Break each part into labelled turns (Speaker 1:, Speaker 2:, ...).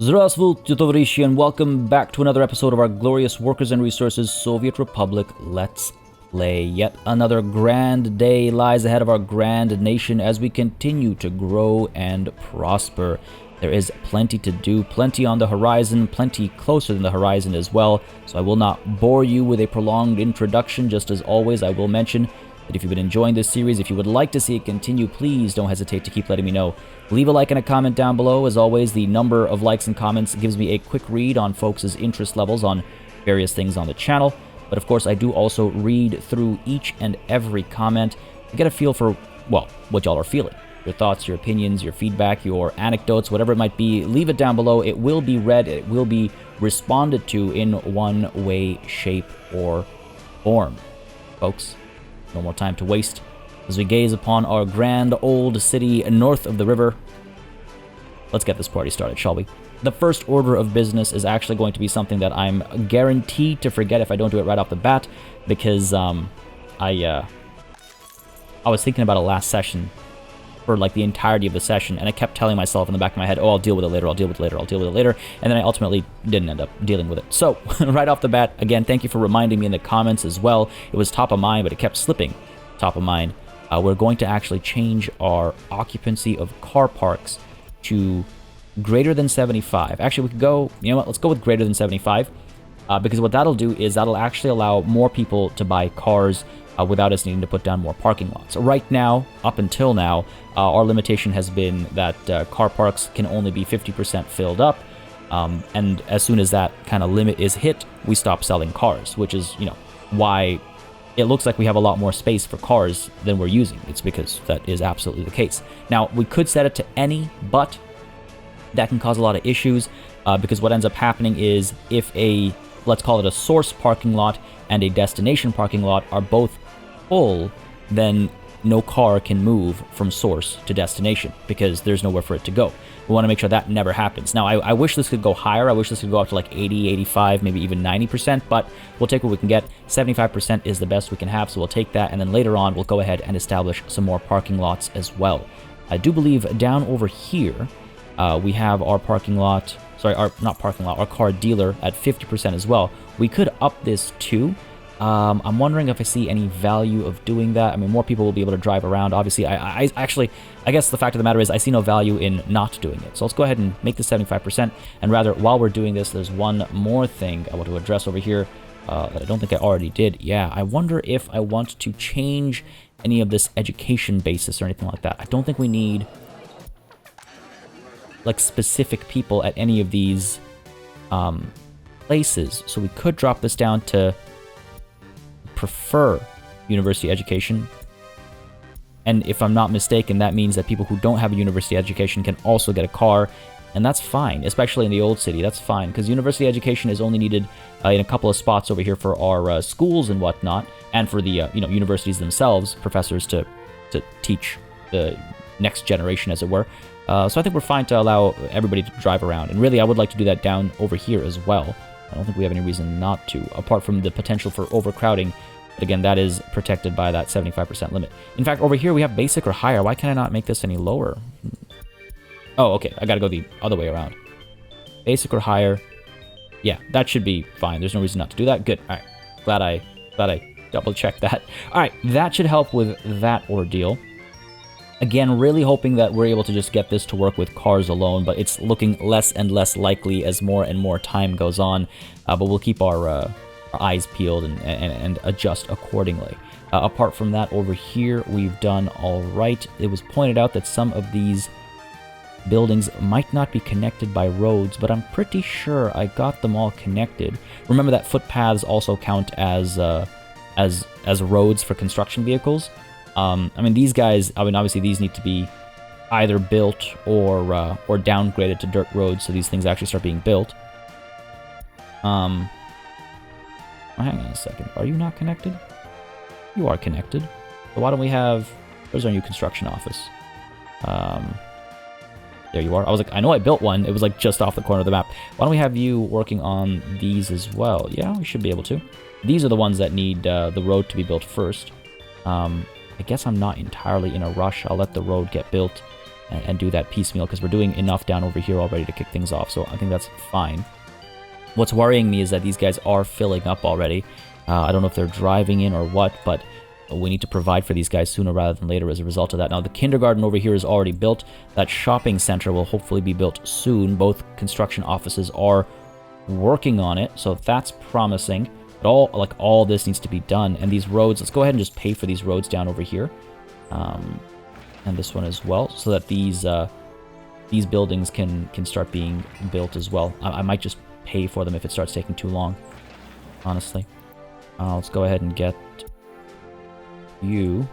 Speaker 1: Здравствуйте, товарищи, and welcome back to another episode of our glorious Workers and Resources Soviet Republic Let's Play. Yet another grand day lies ahead of our grand nation as we continue to grow and prosper. There is plenty to do, plenty on the horizon, plenty closer than the horizon as well, so I will not bore you with a prolonged introduction. Just as always, I will mention that if you've been enjoying this series, if you would like to see it continue, please don't hesitate to keep letting me know. Leave a like and a comment down below. As always, the number of likes and comments gives me a quick read on folks' interest levels on various things on the channel. But of course, I do also read through each and every comment to get a feel for, well, what y'all are feeling. Your thoughts, your opinions, your feedback, your anecdotes, whatever it might be, leave it down below. It will be read, it will be responded to in one way, shape, or form. Folks, no more time to waste as we gaze upon our grand old city north of the river. Let's get this party started, shall we? The first order of business is actually going to be something that I'm guaranteed to forget if I don't do it right off the bat, because I was thinking about it last session for like the entirety of the session, and I kept telling myself in the back of my head, oh, I'll deal with it later, I'll deal with it later, I'll deal with it later, and then I ultimately didn't end up dealing with it. So, right off the bat, again, thank you for reminding me in the comments as well. It was top of mind, but it kept slipping top of mind. We're going to actually change our occupancy of car parks to greater than 75. Actually, we could go, you know what, let's go with greater than 75, because what that'll do is that'll actually allow more people to buy cars without us needing to put down more parking lots. Right now, up until now, our limitation has been that car parks can only be 50% filled up, and as soon as that kind of limit is hit, we stop selling cars, which is, you know, why it looks like we have a lot more space for cars than we're using. It's because that is absolutely the case. Now, we could set it to any, but that can cause a lot of issues, because what ends up happening is if a, let's call it a source parking lot and a destination parking lot are both full, then no car can move from source to destination because there's nowhere for it to go. We want to make sure that never happens. Now, I wish this could go higher. I wish this could go up to like 80, 85, maybe even 90%, but we'll take what we can get. 75% is the best we can have, so we'll take that, and then later on, we'll go ahead and establish some more parking lots as well. I do believe down over here, we have our parking lot, sorry, not parking lot, our car dealer at 50% as well. We could up this too. I'm wondering if I see any value of doing that. I mean, more people will be able to drive around. Obviously, I guess the fact of the matter is I see no value in not doing it. So let's go ahead and make this 75%. And rather, while we're doing this, there's one more thing I want to address over here that I don't think I already did. Yeah, I wonder if I want to change any of this education basis or anything like that. I don't think we need like specific people at any of these places. So we could drop this down to prefer university education, and if I'm not mistaken, that means that people who don't have a university education can also get a car, and that's fine, especially in the old city. That's fine, because university education is only needed in a couple of spots over here for our schools and whatnot, and for the universities themselves, professors to teach the next generation, as it were. So I think we're fine to allow everybody to drive around, and really I would like to do that down over here as well. I don't think we have any reason not to, apart from the potential for overcrowding. But again, that is protected by that 75% limit. In fact, over here we have basic or higher. Why can I not make this any lower? Oh, okay. I gotta go the other way around. Basic or higher. Yeah, that should be fine. There's no reason not to do that. Good. All right. Glad I double-checked that. All right. That should help with that ordeal. Again, really hoping that we're able to just get this to work with cars alone, but it's looking less and less likely as more and more time goes on. But we'll keep our eyes peeled and adjust accordingly. Apart from that, over here, we've done all right. It was pointed out that some of these buildings might not be connected by roads, but I'm pretty sure I got them all connected. Remember that footpaths also count as roads for construction vehicles. I mean, these guys, I mean, obviously these need to be either built or downgraded to dirt roads so these things actually start being built. Hang on a second. Are you not connected? You are connected. So why don't we have... Where's our new construction office? There you are. I was like, I know I built one. It was like just off the corner of the map. Why don't we have you working on these as well? Yeah, we should be able to. These are the ones that need the road to be built first. I guess I'm not entirely in a rush. I'll let the road get built, and do that piecemeal, because we're doing enough down over here already to kick things off, so I think that's fine. What's worrying me is that these guys are filling up already. I don't know if they're driving in or what, but we need to provide for these guys sooner rather than later as a result of that. Now, the kindergarten over here is already built. That shopping center will hopefully be built soon. Both construction offices are working on it, so that's promising. But all this needs to be done. And these roads, let's go ahead and just pay for these roads down over here. And this one as well, so that these buildings can start being built as well. I might just pay for them if it starts taking too long, honestly. Let's go ahead and get you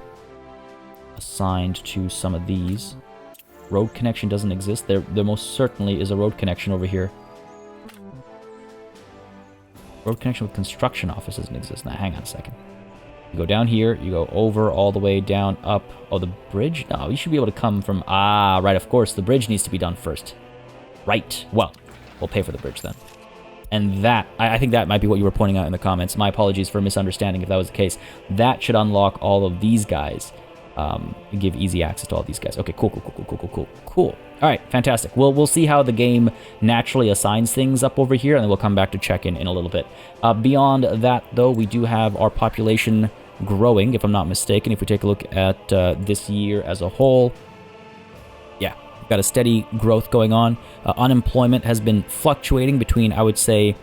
Speaker 1: assigned to some of these. Road connection doesn't exist. There most certainly is a road connection over here. Road connection with construction office doesn't exist. Now, hang on a second. You go down here, you go over all the way down, up. Oh, the bridge? No, you should be able to come from... Ah, right, of course. The bridge needs to be done first. Right. Well, we'll pay for the bridge then. And that, I think that might be what you were pointing out in the comments. My apologies for misunderstanding if that was the case. That should unlock all of these guys. Give easy access to all these guys. Okay, cool. All right, fantastic. We'll see how the game naturally assigns things up over here, and then we'll come back to check in a little bit. Beyond that, though, we do have our population growing, if I'm not mistaken. If we take a look at this year as a whole, yeah, we've got a steady growth going on. Unemployment has been fluctuating between, I would say,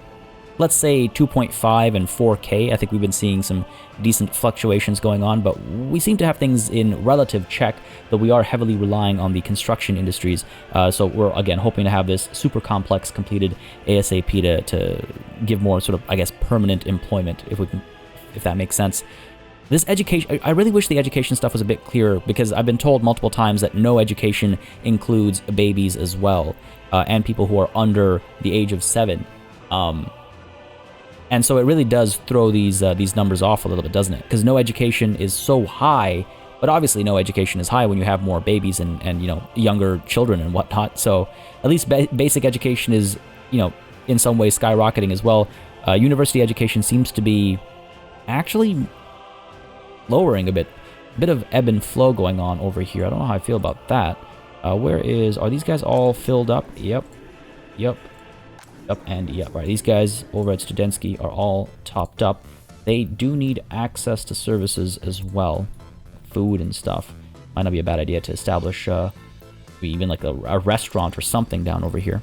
Speaker 1: let's say 2.5 and 4K. I think we've been seeing some decent fluctuations going on, but we seem to have things in relative check, though we are heavily relying on the construction industries. So we're, again, hoping to have this super complex completed ASAP to give more sort of, I guess, permanent employment, if that makes sense. This education, I really wish the education stuff was a bit clearer, because I've been told multiple times that no education includes babies as well, and people who are under the age of 7. And so it really does throw these numbers off a little bit, doesn't it? Because no education is so high, but obviously no education is high when you have more babies and younger children and whatnot. So at least basic education is, in some ways skyrocketing as well. University education seems to be actually lowering a bit. A bit of ebb and flow going on over here. I don't know how I feel about that. Are these guys all filled up? Yep. Up and yep, right. These guys over at Studensky are all topped up. They do need access to services as well, food and stuff. Might not be a bad idea to establish even like a restaurant or something down over here.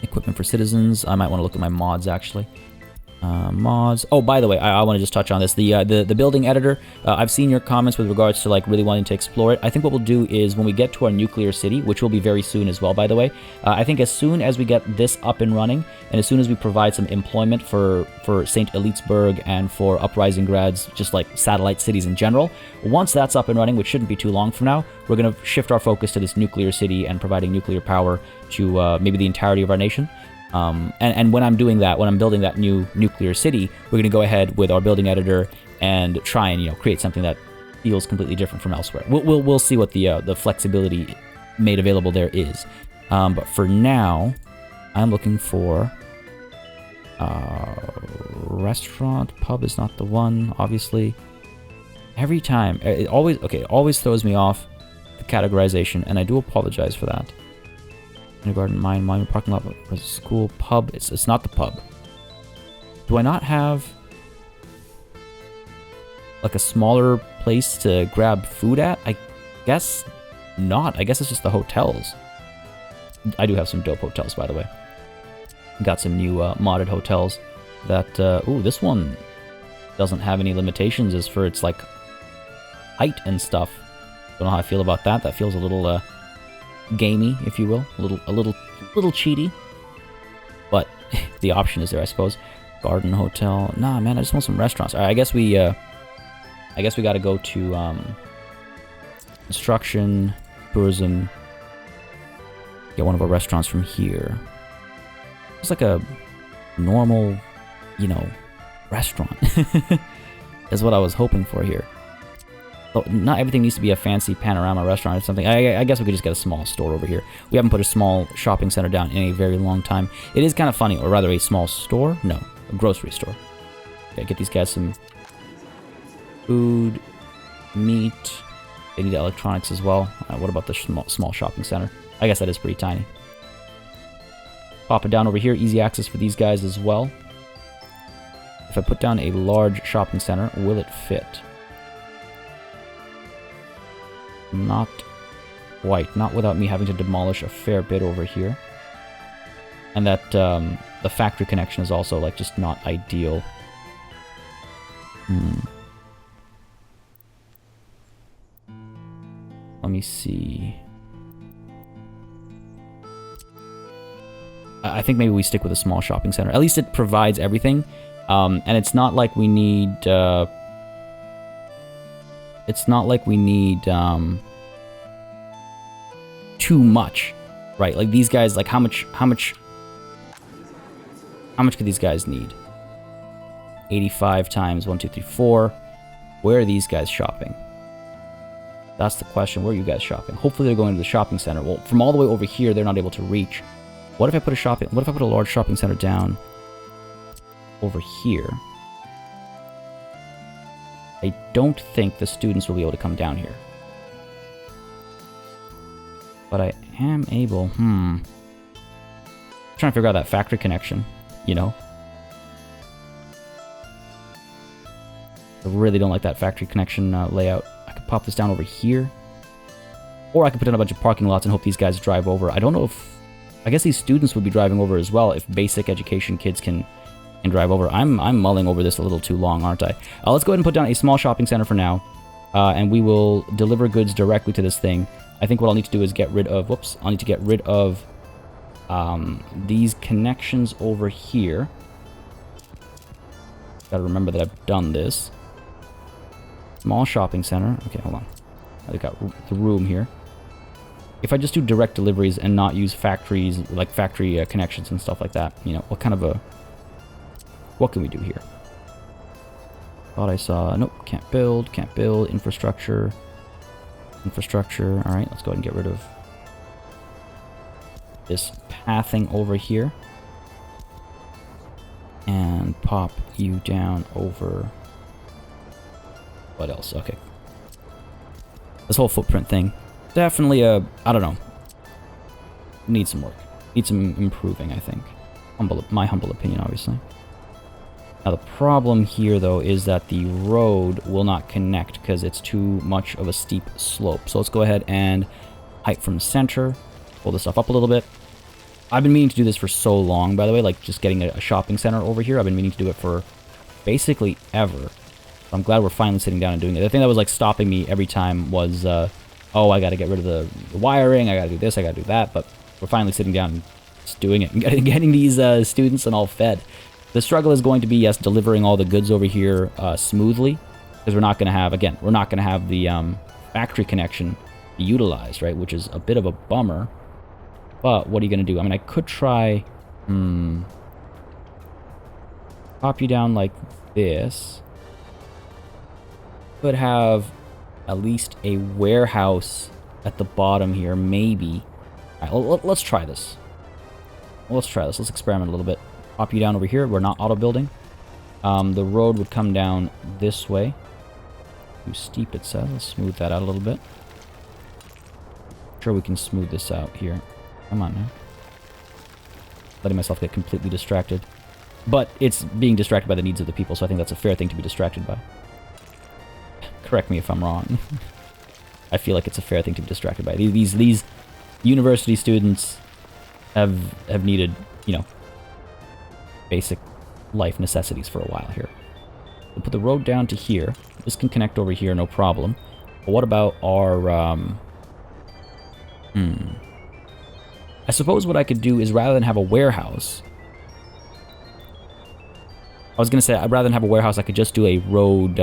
Speaker 1: Equipment for citizens. I might want to look at my mods actually. Mods. Oh, by the way, I want to just touch on this. The building editor. I've seen your comments with regards to like really wanting to explore it. I think what we'll do is when we get to our nuclear city, which will be very soon as well, by the way. I think as soon as we get this up and running, and as soon as we provide some employment for St. Elitsburg and for Uprising Grads, just like satellite cities in general, once that's up and running, which shouldn't be too long from now, we're going to shift our focus to this nuclear city and providing nuclear power to maybe the entirety of our nation. And when I'm doing that, when I'm building that new nuclear city, we're going to go ahead with our building editor and try and create something that feels completely different from elsewhere. We'll see what the flexibility made available there is. But for now, I'm looking for restaurant. Pub is not the one, obviously. Every time, it always throws me off, the categorization, and I do apologize for that. Kindergarten, mine, parking lot, school, pub. It's not the pub. Do I not have like a smaller place to grab food at? I guess not. I guess it's just the hotels. I do have some dope hotels, by the way. Got some new modded hotels that, ooh, this one doesn't have any limitations as for its like height and stuff. Don't know how I feel about that. That feels a little gamey, if you will, a little cheaty, but the option is there, I suppose. Garden hotel. Nah, man, I just want some restaurants. All right, I guess we got to go to construction, tourism. Get one of our restaurants from here. It's like a normal, restaurant. Is what I was hoping for here. Not everything needs to be a fancy panorama restaurant or something. I guess we could just get a small store over here. We haven't put a small shopping center down in a very long time. It is kind of funny, or rather a small store? No, a grocery store. Okay, get these guys some food, meat, They need electronics as well. What about the small shopping center? I guess that is pretty tiny. Pop it down over here. Easy access for these guys as well. If I put down a large shopping center, will it fit? Not quite. Not without me having to demolish a fair bit over here. And that the factory connection is also like just not ideal. Let me see. I think maybe we stick with a small shopping center. At least it provides everything. And it's not like we need... it's not like we need too much, right? Like these guys, like how much could these guys need? 85 times 1, 2, 3, 4. Where are these guys shopping? That's the question. Where are you guys shopping? Hopefully they're going to the shopping center. Well, from all the way over here, they're not able to reach. What if I put a large shopping center down over here? I don't think the students will be able to come down here. But I am able, trying to figure out that factory connection, you know? I really don't like that factory connection layout. I could pop this down over here. Or I could put in a bunch of parking lots and hope these guys drive over. I don't know if... I guess these students would be driving over as well if basic education kids can drive over. I'm mulling over this a little too long, aren't I? Let's go ahead and put down a small shopping center for now. And we will deliver goods directly to this thing. I think what I'll need to do is get rid of... Whoops. I'll need to get rid of these connections over here. Gotta remember that I've done this. Small shopping center. Okay, hold on. I've got the room here. If I just do direct deliveries and not use factories, like factory connections and stuff like that, you know, what kind of a... What can we do here? Thought I saw... Nope, can't build, infrastructure. Infrastructure. Alright, let's go ahead and get rid of this pathing over here. And pop you down over... What else? Okay. This whole footprint thing. Definitely a... I don't know. Needs some work. Needs some improving, I think. My humble opinion, obviously. Now, the problem here, though, is that the road will not connect because it's too much of a steep slope. So let's go ahead and height from center. Pull this stuff up a little bit. I've been meaning to do this for so long, by the way, like just getting a shopping center over here. I've been meaning to do it for basically ever. So I'm glad we're finally sitting down and doing it. The thing that was like stopping me every time was, oh, I got to get rid of the wiring. I got to do this. I got to do that. But we're finally sitting down and just doing it and getting these students and all fed. The struggle is going to be, yes, delivering all the goods over here smoothly, because we're not going to have, again, we're not going to have the factory connection utilized, right, which is a bit of a bummer. But what are you going to do? I mean, I could try, pop you down like this. Could have at least a warehouse at the bottom here, maybe. All right, let's try this. Let's try this. Let's experiment a little bit. Pop you down over here. We're not auto building. The road would come down this way. Too steep, it says. Let's smooth that out a little bit. Sure, we can smooth this out here. Come on now. Letting myself get completely distracted. But it's being distracted by the needs of the people, so I think that's a fair thing to be distracted by. Correct me if I'm wrong. I feel like it's a fair thing to be distracted by. These university students have needed, you know, basic life necessities for a while here. We'll put the road down to here. This can connect over here, no problem. But what about our... I suppose what I could do is, rather than have a warehouse... I was going to say, rather than have a warehouse, I could just do a road,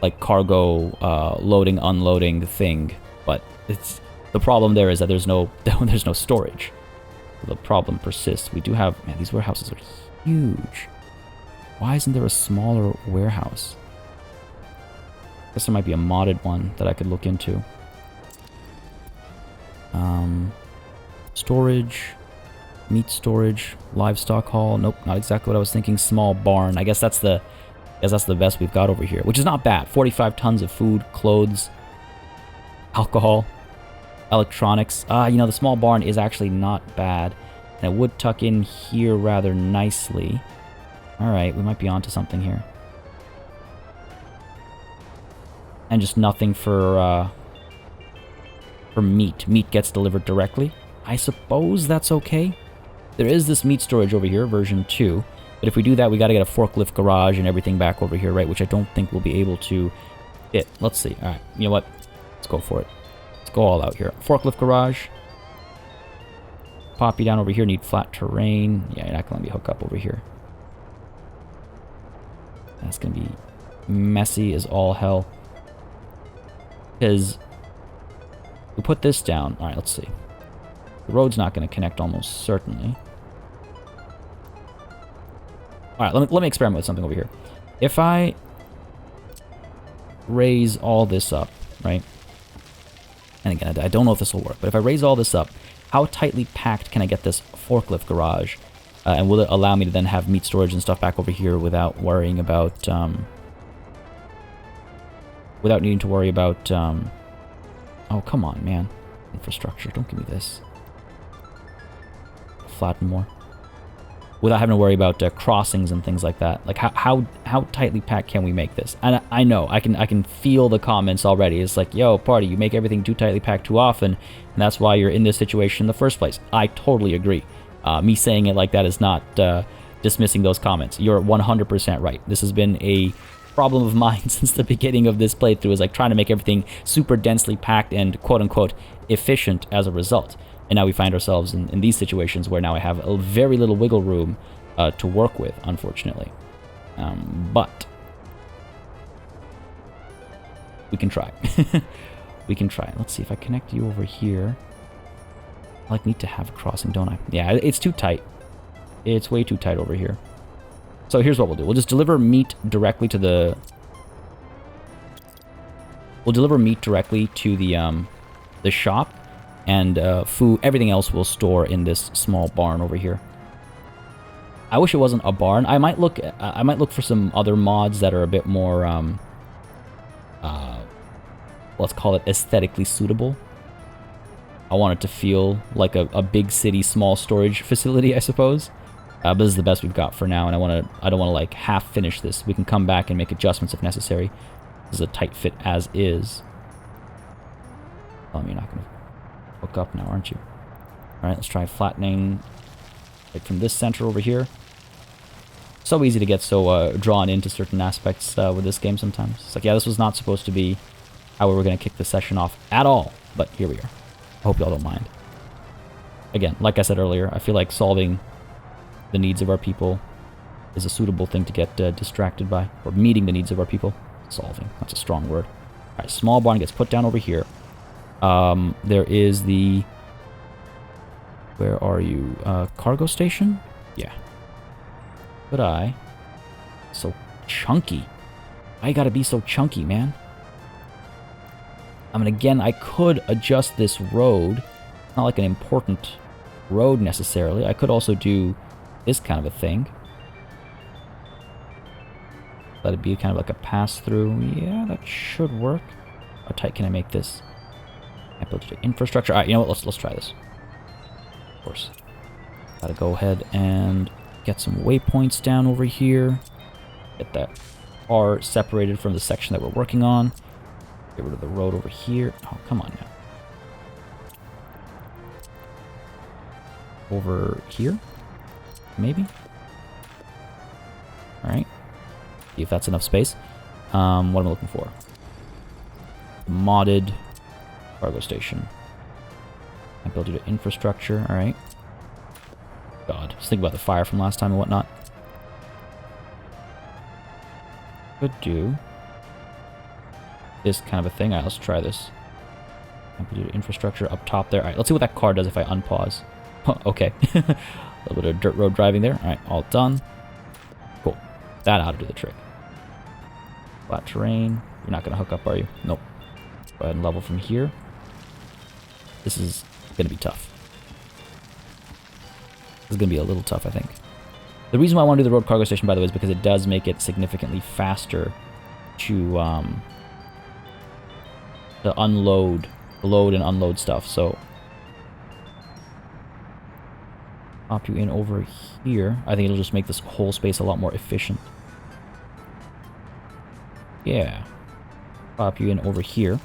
Speaker 1: like cargo loading, unloading thing. But it's the problem there is that there's no storage. The problem persists. We do have... Man, these warehouses are huge. Why isn't there a smaller warehouse? I guess there might be a modded one that I could look into. Storage. Meat storage. Livestock hall. Nope, not exactly what I was thinking. Small barn. I guess that's the best we've got over here. Which is not bad. 45 tons of food, clothes. alcohol, electronics. You know, the small barn is actually not bad. And it would tuck in here rather nicely. Alright, we might be onto something here. And just nothing for meat. Meat gets delivered directly. I suppose that's okay. There is this meat storage over here, version 2. But if we do that, we gotta get a forklift garage and everything back over here, right? Which I don't think we'll be able to fit. Let's see. Alright, you know what? Let's go for it. Let's go all out here. Forklift garage. Pop you down over here. Need flat terrain. Yeah, you're not gonna let me hook up over here. That's gonna be messy as all hell. Because we put this down. Alright, let's see. The road's not gonna connect almost certainly. Alright, let me experiment with something over here. If I raise all this up, right? And again, I don't know if this will work, but if I raise all this up, how tightly packed can I get this forklift garage? And will it allow me to then have meat storage and stuff back over here without worrying about, without needing to worry about, oh, come on, man. Infrastructure, don't give me this. Flatten more. Without having to worry about crossings and things like that. Like, how tightly packed can we make this? And I know, I can feel the comments already. It's like, yo, Party, you make everything too tightly packed too often, and that's why you're in this situation in the first place. I totally agree. Me saying it like that is not dismissing those comments. You're 100% right. This has been a problem of mine since the beginning of this playthrough, is like trying to make everything super densely packed and quote-unquote efficient as a result. And now we find ourselves in these situations where now I have a very little wiggle room to work with, unfortunately. But we can try. We can try. Let's see if I connect you over here. I need to have a crossing, don't I? Yeah, it's too tight. It's way too tight over here. So here's what we'll do. We'll just deliver meat directly to the... We'll deliver meat directly to the shop. And food, everything else we'll store in this small barn over here. I wish it wasn't a barn. I might look for some other mods that are a bit more, let's call it aesthetically suitable. I want it to feel like a big city, small storage facility, I suppose. But this is the best we've got for now, and I don't want to like half finish this. We can come back and make adjustments if necessary. This is a tight fit as is. You're not gonna hook up now, aren't you? Alright, let's try flattening right from this center over here. So easy to get so drawn into certain aspects with this game sometimes. It's like, yeah, this was not supposed to be how we were going to kick the session off at all, but here we are. I hope y'all don't mind. Again, like I said earlier, I feel like solving the needs of our people is a suitable thing to get distracted by, or meeting the needs of our people. Solving, that's a strong word. Alright, small barn gets put down over here. There is the... Where are you? Cargo station? Yeah. Could I? So chunky. Why you gotta be so chunky, man? I mean, again, I could adjust this road. Not like an important road, necessarily. I could also do this kind of a thing. Let it be kind of like a pass-through. Yeah, that should work. How tight can I make this? I built it to infrastructure. Alright, you know what? Let's try this. Of course. Gotta go ahead and get some waypoints down over here. Get that R separated from the section that we're working on. Get rid of the road over here. Oh, come on now. Over here? Maybe? Alright. See if that's enough space. What am I looking for? Modded cargo station. I built it to infrastructure. Alright. God. Just think about the fire from last time and whatnot. Could do this kind of a thing. Alright, let's try this. I built it to infrastructure up top there. Alright, let's see what that car does if I unpause. Okay. A little bit of dirt road driving there. Alright, all done. Cool. That ought to do the trick. Flat terrain. You're not going to hook up, are you? Nope. Go ahead and level from here. This is going to be tough. This is going to be a little tough, I think. The reason why I want to do the road cargo station, by the way, is because it does make it significantly faster to unload load and unload stuff, so pop you in over here. I think it'll just make this whole space a lot more efficient. Yeah. Pop you in over here.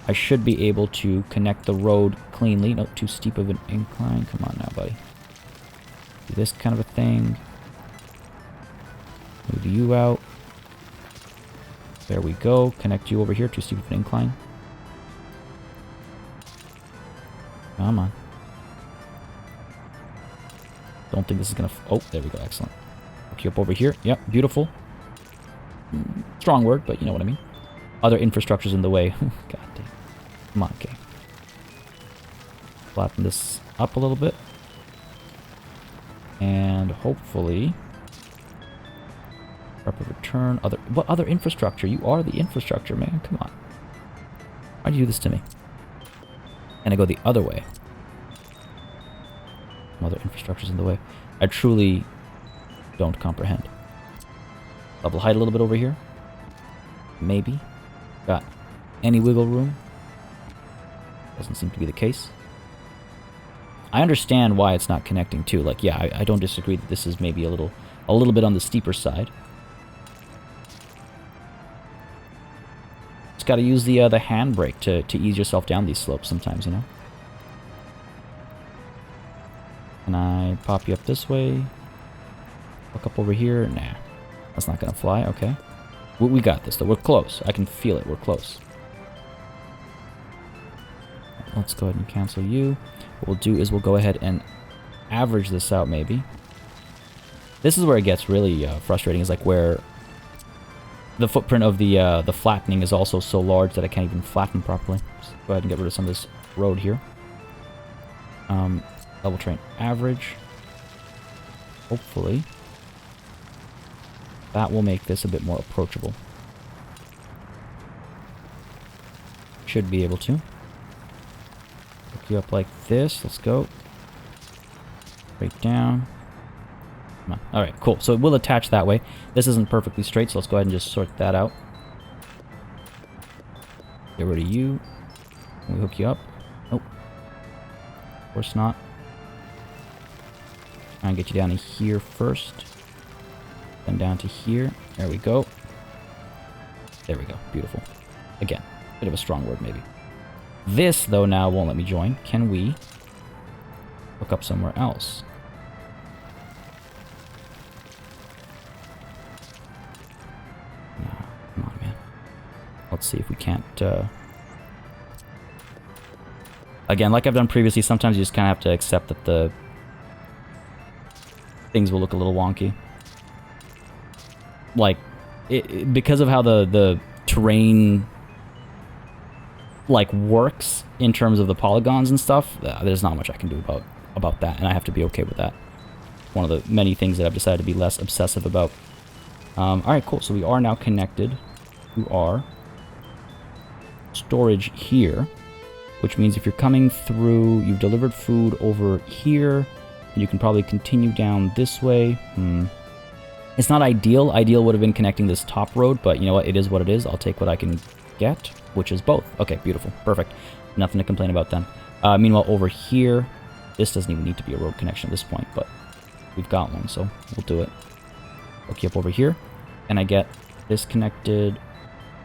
Speaker 1: I should be able to connect the road cleanly. Not too steep of an incline. Come on now, buddy. Do this kind of a thing. Move you out. There we go. Connect you over here. Too steep of an incline. Come on. Don't think this is gonna... Oh, there we go. Excellent. Hook you up over here. Yep, beautiful. Strong word, but you know what I mean. Other infrastructure's in the way. God damn. Come on, okay. Flatten this up a little bit. And hopefully... Prep a return. What other infrastructure? You are the infrastructure, man. Come on. Why'd you do this to me? And I go the other way. Other infrastructure's in the way. I truly don't comprehend. Double height a little bit over here. Maybe. Got any wiggle room? Doesn't seem to be the case. I understand why it's not connecting too. Like, yeah, I don't disagree that this is maybe a little bit on the steeper side. Just gotta use the handbrake to ease yourself down these slopes sometimes, you know? Can I pop you up this way? Look up over here? Nah. That's not gonna fly. Okay. We got this, though. We're close. I can feel it. We're close. Let's go ahead and cancel you. What we'll do is we'll go ahead and average this out, maybe. This is where it gets really frustrating, is like where the footprint of the flattening is also so large that I can't even flatten properly. Just go ahead and get rid of some of this road here. Double train average. Hopefully that will make this a bit more approachable. Should be able to. Hook you up like this. Let's go. Right down. Come on. Alright, cool. So it will attach that way. This isn't perfectly straight, so let's go ahead and just sort that out. Get rid of you. Can we hook you up? Nope. Of course not. Try and get you down to here first. Then down to here. There we go. There we go. Beautiful. Again, bit of a strong word maybe. This, though, now won't let me join. Can we hook up somewhere else? No, come on, man. Let's see if we can't... Again, like I've done previously, sometimes you just kind of have to accept that the things will look a little wonky. Like, because of how the terrain like works in terms of the polygons and stuff, there's not much I can do about that, and I have to be okay with that. One of the many things that I've decided to be less obsessive about. Alright, cool. So we are now connected to our storage here, which means if you're coming through, you've delivered food over here, and you can probably continue down this way. It's not ideal. Ideal would have been connecting this top road, but you know what? It is what it is. I'll take what I can get, which is both. Okay, beautiful. Perfect. Nothing to complain about then. Meanwhile, over here, this doesn't even need to be a road connection at this point, but we've got one, so we'll do it. Hook you up over here, and I get this connected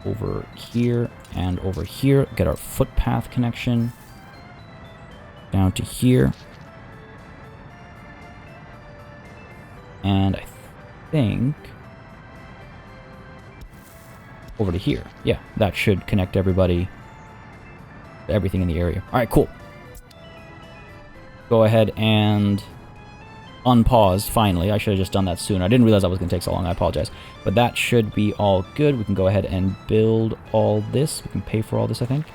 Speaker 1: over here and over here. Get our footpath connection down to here. And I think over to here. Yeah, that should connect everybody, everything in the area. All right, cool. Go ahead and unpause finally. I should have just done that sooner. I didn't realize that was going to take so long. I apologize. But that should be all good. We can go ahead and build all this. We can pay for all this, I think.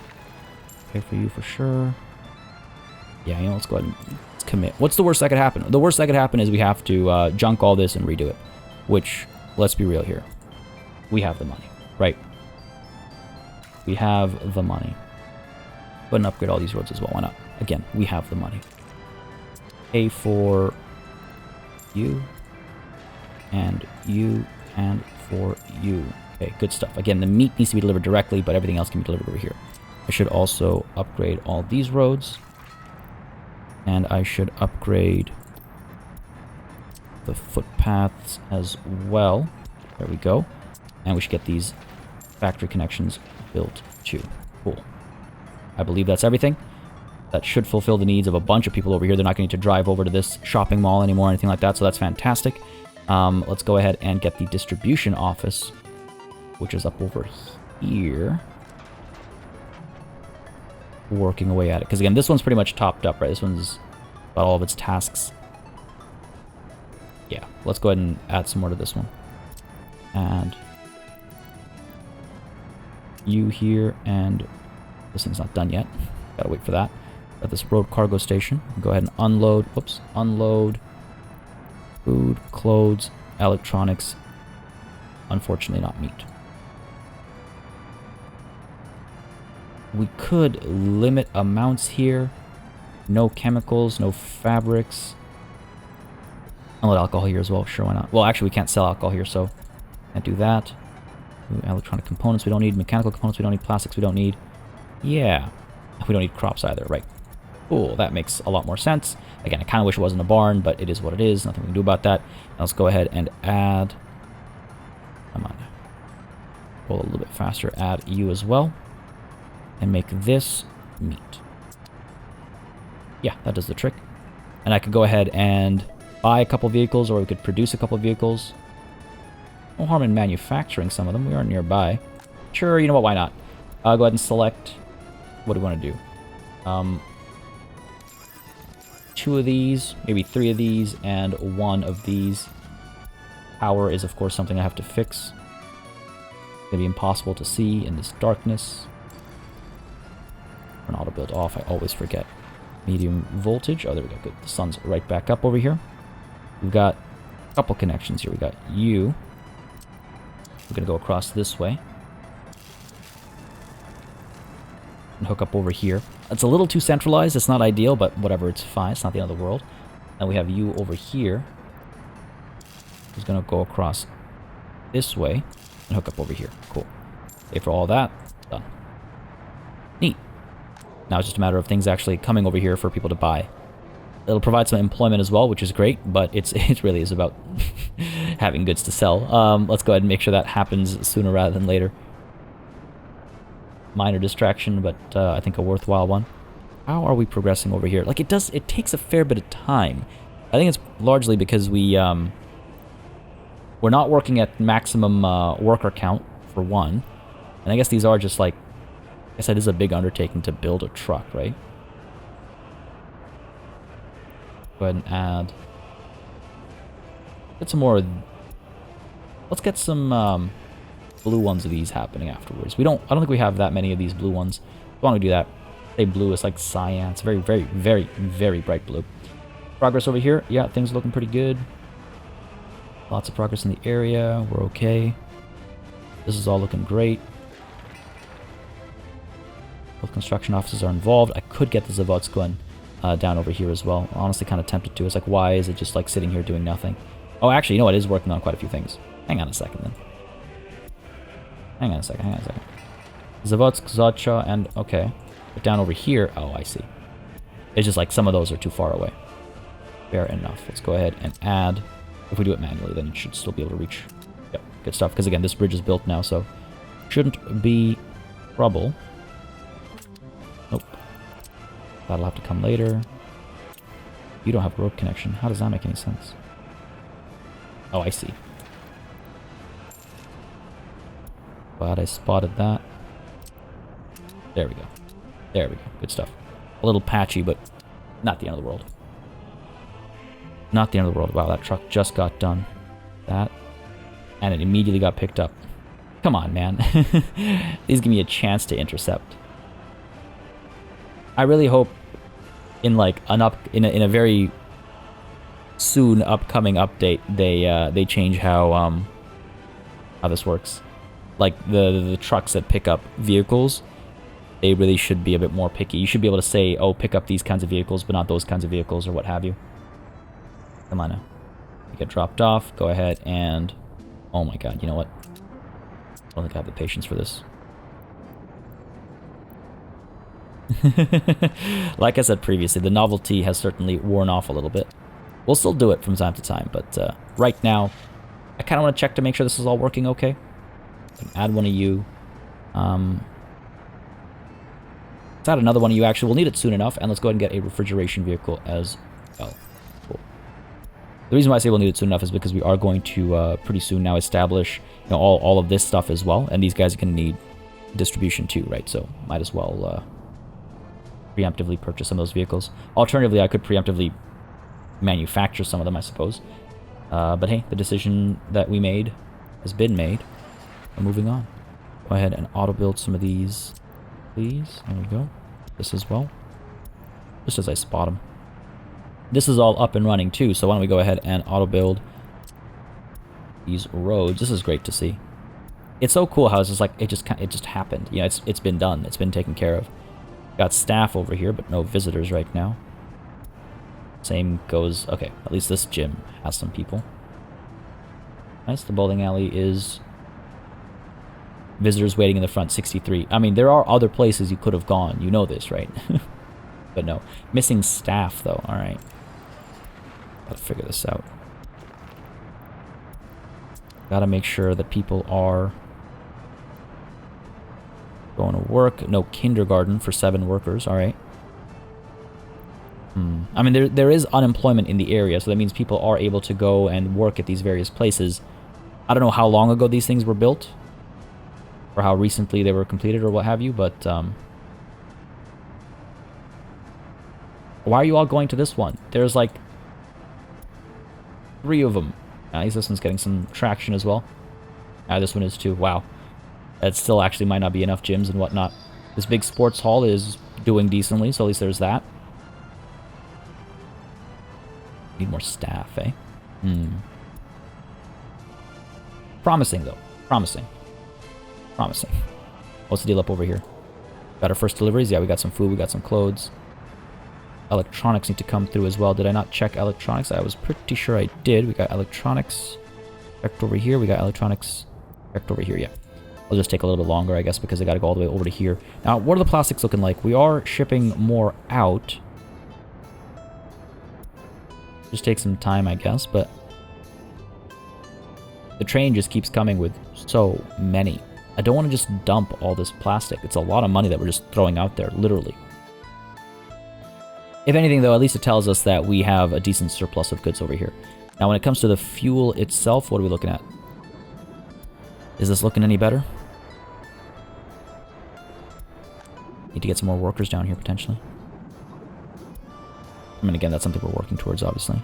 Speaker 1: Pay for you for sure. Yeah, you know, let's go ahead and commit. What's the worst that could happen? The worst that could happen is we have to junk all this and redo it. Which, let's be real here. We have the money, right? We have the money. Go ahead and upgrade all these roads as well. Why not? Again, we have the money. Pay for you, and for you. Okay, good stuff. Again, the meat needs to be delivered directly, but everything else can be delivered over here. I should also upgrade all these roads. And I should upgrade the footpaths as well. There we go. And we should get these factory connections built too. Cool. I believe that's everything. That should fulfill the needs of a bunch of people over here. They're not going to need to drive over to this shopping mall anymore or anything like that, so that's fantastic. Let's go ahead and get the distribution office, which is up over here. Working away at it. Because again, this one's pretty much topped up, right? This one's got all of its tasks. Yeah, let's go ahead and add some more to this one. And you here, and this thing's not done yet. Gotta wait for that. Got this road cargo station. Go ahead and unload. Whoops. Unload. Food, clothes, electronics. Unfortunately, not meat. We could limit amounts here. No chemicals, no fabrics. Unload alcohol here as well. Sure, why not? Well, actually, we can't sell alcohol here, so can't do that. Ooh, electronic components we don't need. Mechanical components we don't need. Plastics we don't need. Yeah. We don't need crops either, right? Cool, that makes a lot more sense. Again, I kind of wish it wasn't a barn, but it is what it is. Nothing we can do about that. Now let's go ahead and add... Come on. Go a little bit faster. Add you as well. And make this meat. Yeah, that does the trick. And I could go ahead and buy a couple vehicles, or we could produce a couple vehicles. No harm in manufacturing some of them. We are nearby. Sure, you know what, why not? Go ahead and select... What do we want to do? 2 of these, maybe 3 of these, and 1 of these. Power is, of course, something I have to fix. It's going to be impossible to see in this darkness. Turn auto build off, I always forget. Medium voltage. Oh, there we go. Good. The sun's right back up over here. We've got a couple connections here. We got you. We're going to go across this way. And hook up over here. It's a little too centralized. It's not ideal, but whatever. It's fine. It's not the end of the world. And we have you over here. Who's going to go across this way and hook up over here. Cool. Okay, for all that, done. Neat. Now it's just a matter of things actually coming over here for people to buy. It'll provide some employment as well, which is great, but it really is about having goods to sell. Let's go ahead and make sure that happens sooner rather than later. Minor distraction, but I think a worthwhile one. How are we progressing over here? Like, it takes a fair bit of time. I think it's largely because we're not working at maximum worker count, for one. And I guess these are just like, I guess that is a big undertaking to build a truck, right? Go ahead and add. Get some more. Let's get some blue ones of these happening afterwards. I don't think we have that many of these blue ones. Why don't we do that? Say blue is like cyan. It's very, very, very, very bright blue. Progress over here. Yeah, things are looking pretty good. Lots of progress in the area. We're okay. This is all looking great. Both construction offices are involved. I could get the Zavodsk going down over here as well. Honestly, kind of tempted to. It's like, why is it just like sitting here doing nothing? Oh, actually, you know what? It is working on quite a few things. Hang on a second then. Hang on a second. Zavodsk, Zodcha, and okay. But down over here, oh, I see. It's just like some of those are too far away. Fair enough. Let's go ahead and add. If we do it manually, then it should still be able to reach. Yep, good stuff. Because again, this bridge is built now, so shouldn't be trouble. Nope. That'll have to come later. You don't have a road connection. How does that make any sense? Oh, I see. Glad I spotted that. There we go. There we go. Good stuff. A little patchy, but not the end of the world. Not the end of the world. Wow, that truck just got done. That. And it immediately got picked up. Come on, man. Please give me a chance to intercept. I really hope in like in a very soon upcoming update they change how this works. Like the trucks that pick up vehicles, they really should be a bit more picky. You should be able to say, oh, pick up these kinds of vehicles, but not those kinds of vehicles, or what have you. Come on now. You get dropped off. Go ahead and... Oh my god, you know what? I don't think I have the patience for this. Like I said previously, the novelty has certainly worn off a little bit. We'll still do it from time to time, but right now, I kind of want to check to make sure this is all working okay. Add one of you. Let's add another one of you, actually. We'll need it soon enough, and let's go ahead and get a refrigeration vehicle as well. Cool. The reason why I say we'll need it soon enough is because we are going to pretty soon now establish, you know, all of this stuff as well, and these guys are going to need distribution too, right? So might as well preemptively purchase some of those vehicles. Alternatively, I could preemptively manufacture some of them, I suppose. But hey, the decision that we made has been made. We're moving on. Go ahead and auto-build some of these, please. There we go. This as well. Just as I spot them. This is all up and running too, so why don't we go ahead and auto-build these roads. This is great to see. It's so cool how it's just like, it just happened. You know, it's been done. It's been taken care of. Got staff over here, but no visitors right now. Same goes... Okay, at least this gym has some people. Nice, the bowling alley is... Visitors waiting in the front, 63. I mean, there are other places you could have gone. You know this, right? But no. Missing staff, though. Alright. Gotta figure this out. Gotta make sure that people are... going to work. No kindergarten for 7 workers. Alright. I mean, there is unemployment in the area, so that means people are able to go and work at these various places. I don't know how long ago these things were built, or how recently they were completed, or what have you, but why are you all going to this one? There's like 3 of them. Nice, this one's getting some traction as well. This one is too. Wow. That still actually might not be enough gyms and whatnot. This big sports hall is doing decently, so at least there's that. Need more staff, eh? Promising, though. Promising. Promising. What's the deal up over here? Got our first deliveries? Yeah, we got some food, we got some clothes. Electronics need to come through as well. Did I not check electronics? I was pretty sure I did. We got electronics checked over here. We got electronics checked over here, yeah. It'll just take a little bit longer, I guess, because I gotta go all the way over to here. Now, what are the plastics looking like? We are shipping more out. Just take some time, I guess, but the train just keeps coming with so many. I don't want to just dump all this plastic. It's a lot of money that we're just throwing out there, literally. If anything, though, at least it tells us that we have a decent surplus of goods over here. Now, when it comes to the fuel itself, what are we looking at? Is this looking any better? Need to get some more workers down here, potentially. I mean, again, that's something we're working towards, obviously.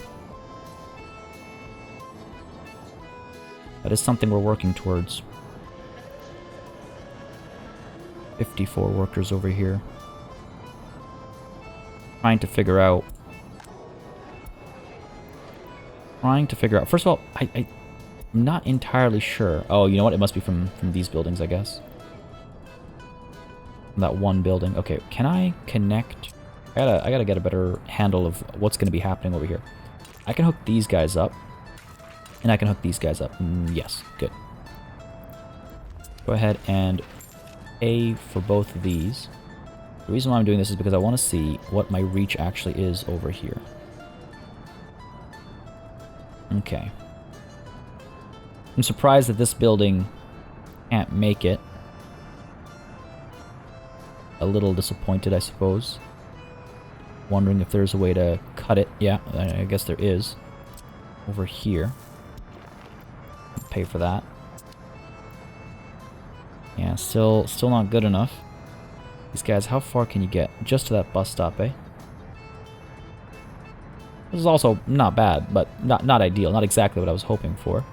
Speaker 1: That is something we're working towards. 54 workers over here. Trying to figure out... First of all, I'm not entirely sure. Oh, you know what? It must be from these buildings, I guess. From that one building. Okay, can I connect... I gotta get a better handle of what's going to be happening over here. I can hook these guys up. And I can hook these guys up. Yes, good. Go ahead and pay for both of these. The reason why I'm doing this is because I want to see what my reach actually is over here. Okay. I'm surprised that this building can't make it. A little disappointed, I suppose. Wondering if there's a way to cut it. Yeah, I guess there is. Over here. Pay for that. Yeah, still not good enough. These guys, how far can you get? Just to that bus stop, eh? This is also not bad, but not ideal. Not exactly what I was hoping for.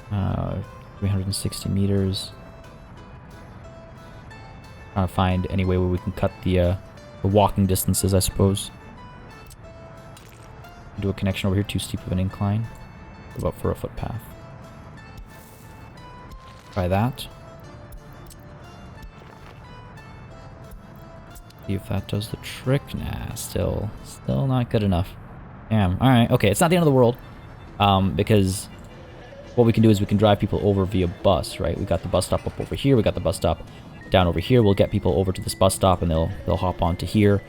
Speaker 1: 360 meters. Trying to find any way where we can cut the walking distances, I suppose. Do a connection over here, too steep of an incline. What about for a footpath? Try that. See if that does the trick. Nah, still not good enough. Damn. Alright, okay, it's not the end of the world. Because what we can do is we can drive people over via bus, right? We got the bus stop up over here, we got the bus stop down over here will get people over to this bus stop, and they'll hop onto here.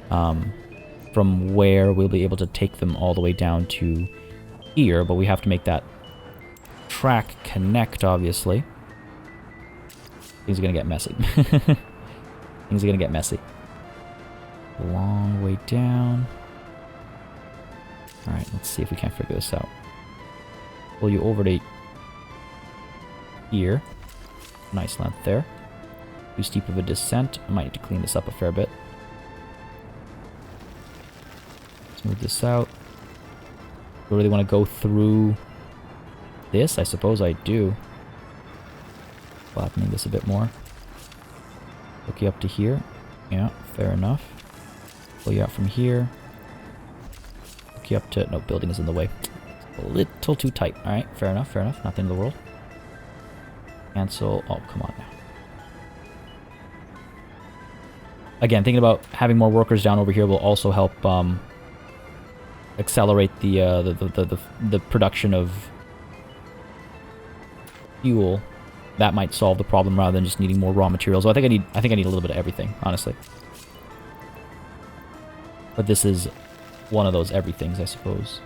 Speaker 1: From where we'll be able to take them all the way down to here, but we have to make that track connect, obviously. Things are gonna get messy. Things are gonna get messy. Long way down. Alright, let's see if we can't figure this out. Pull you over to here. Nice length there. Too steep of a descent. I might need to clean this up a fair bit. Let's move this out. Do I really want to go through this? I suppose I do. Flattening this a bit more. Hook you up to here. Yeah, fair enough. Pull you out from here. Hook you up to... No, building is in the way. A little too tight. Alright, fair enough, fair enough. Not the end of the world. Cancel. Oh, come on now. Again, thinking about having more workers down over here will also help accelerate the production of fuel. That might solve the problem rather than just needing more raw materials. So I think I need a little bit of everything, honestly. But this is one of those everythings, I suppose.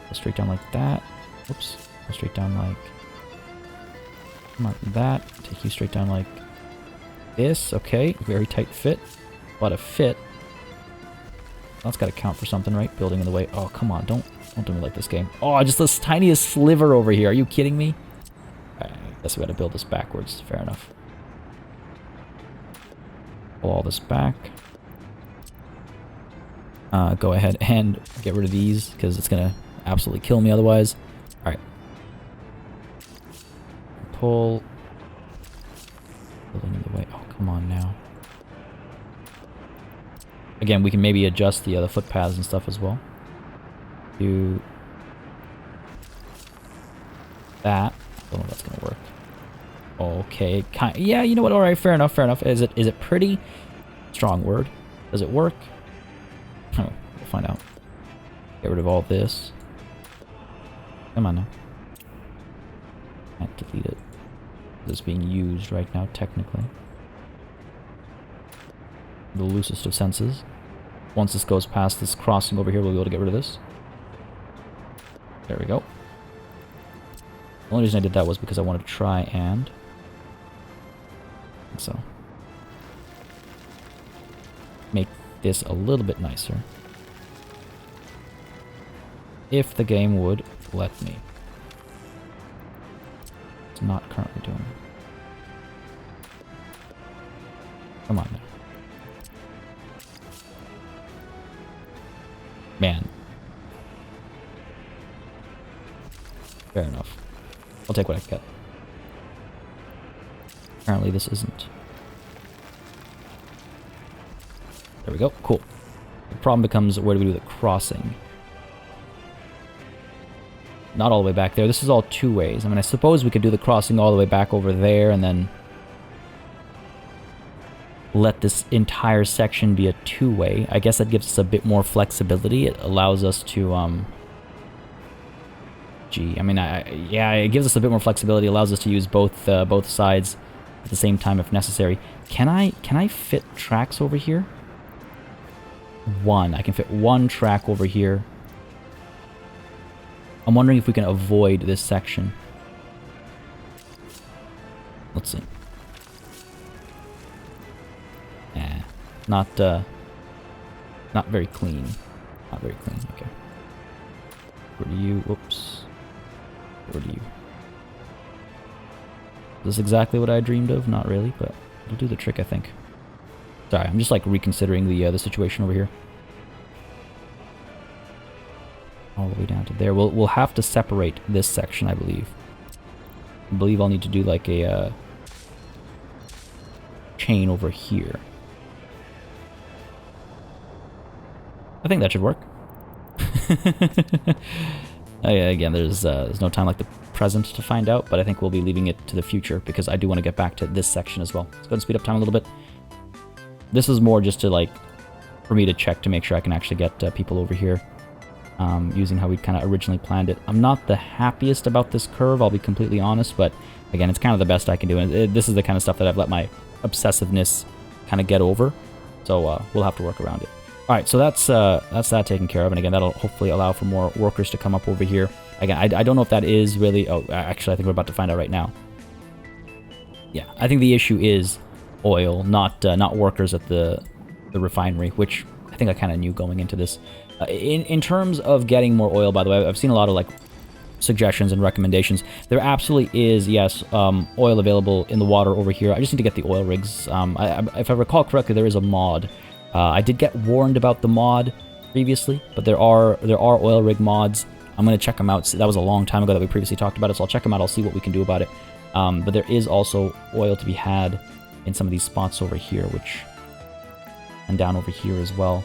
Speaker 1: Go straight down like that. Oops. Go straight down like that. Take you straight down like this. Okay, very tight fit. But a fit. That's got to count for something, right? Building in the way. Oh, come on. Don't do me like this game. Oh, just this tiniest sliver over here. Are you kidding me? Alright, I guess we got to build this backwards. Fair enough. Pull all this back. Go ahead and get rid of these, because it's going to absolutely kill me otherwise. Alright. Pull. Building in the way. Oh, come on now. Again, we can maybe adjust the footpaths and stuff as well. Do that. I don't know if that's gonna work. Okay, yeah, you know what? All right, fair enough, fair enough. Is it pretty? Strong word. Does it work? Oh, we'll find out. Get rid of all this. Come on now. Can't delete it. It's being used right now, technically. The loosest of senses. Once this goes past this crossing over here, we'll be able to get rid of this. There we go. The only reason I did that was because I wanted to try and... So. Make this a little bit nicer. If the game would let me. It's not currently doing it. Come on now. Man. Fair enough. I'll take what I get. Apparently this isn't. There we go. Cool. The problem becomes, where do we do the crossing? Not all the way back there. This is all two ways. I mean, I suppose we could do the crossing all the way back over there and then let this entire section be a two-way. I guess that gives us a bit more flexibility. It allows us to, yeah, it gives us a bit more flexibility. It allows us to use both sides at the same time if necessary. Can I fit tracks over here? One. I can fit one track over here. I'm wondering if we can avoid this section. Let's see. Not very clean. Not very clean, okay. Where do you... Whoops. Where do you... Is this exactly what I dreamed of? Not really, but it'll do the trick, I think. Sorry, I'm just like reconsidering the situation over here. All the way down to there. We'll have to separate this section, I believe. I believe I'll need to do like a chain over here. I think that should work. Oh, yeah, again, there's no time like the present to find out, but I think we'll be leaving it to the future because I do want to get back to this section as well. Let's go ahead and speed up time a little bit. This is more just to like, for me to check to make sure I can actually get people over here. using how we kind of originally planned it. I'm not the happiest about this curve, I'll be completely honest, but again, it's kind of the best I can do, and this is the kind of stuff that I've let my obsessiveness kind of get over, so we'll have to work around it. Alright, so that's that taken care of, and again, that'll hopefully allow for more workers to come up over here. Again, I don't know if that is really... Oh, actually, I think we're about to find out right now. Yeah, I think the issue is oil, not workers at the refinery, which I think I kind of knew going into this. In terms of getting more oil, by the way, I've seen a lot of like suggestions and recommendations. There absolutely is, yes, oil available in the water over here. I just need to get the oil rigs. If I recall correctly, there is a mod. I did get warned about the mod previously, but there are oil rig mods. I'm going to check them out. That was a long time ago that we previously talked about it, so I'll check them out. I'll see what we can do about it. But there is also oil to be had in some of these spots over here, and down over here as well.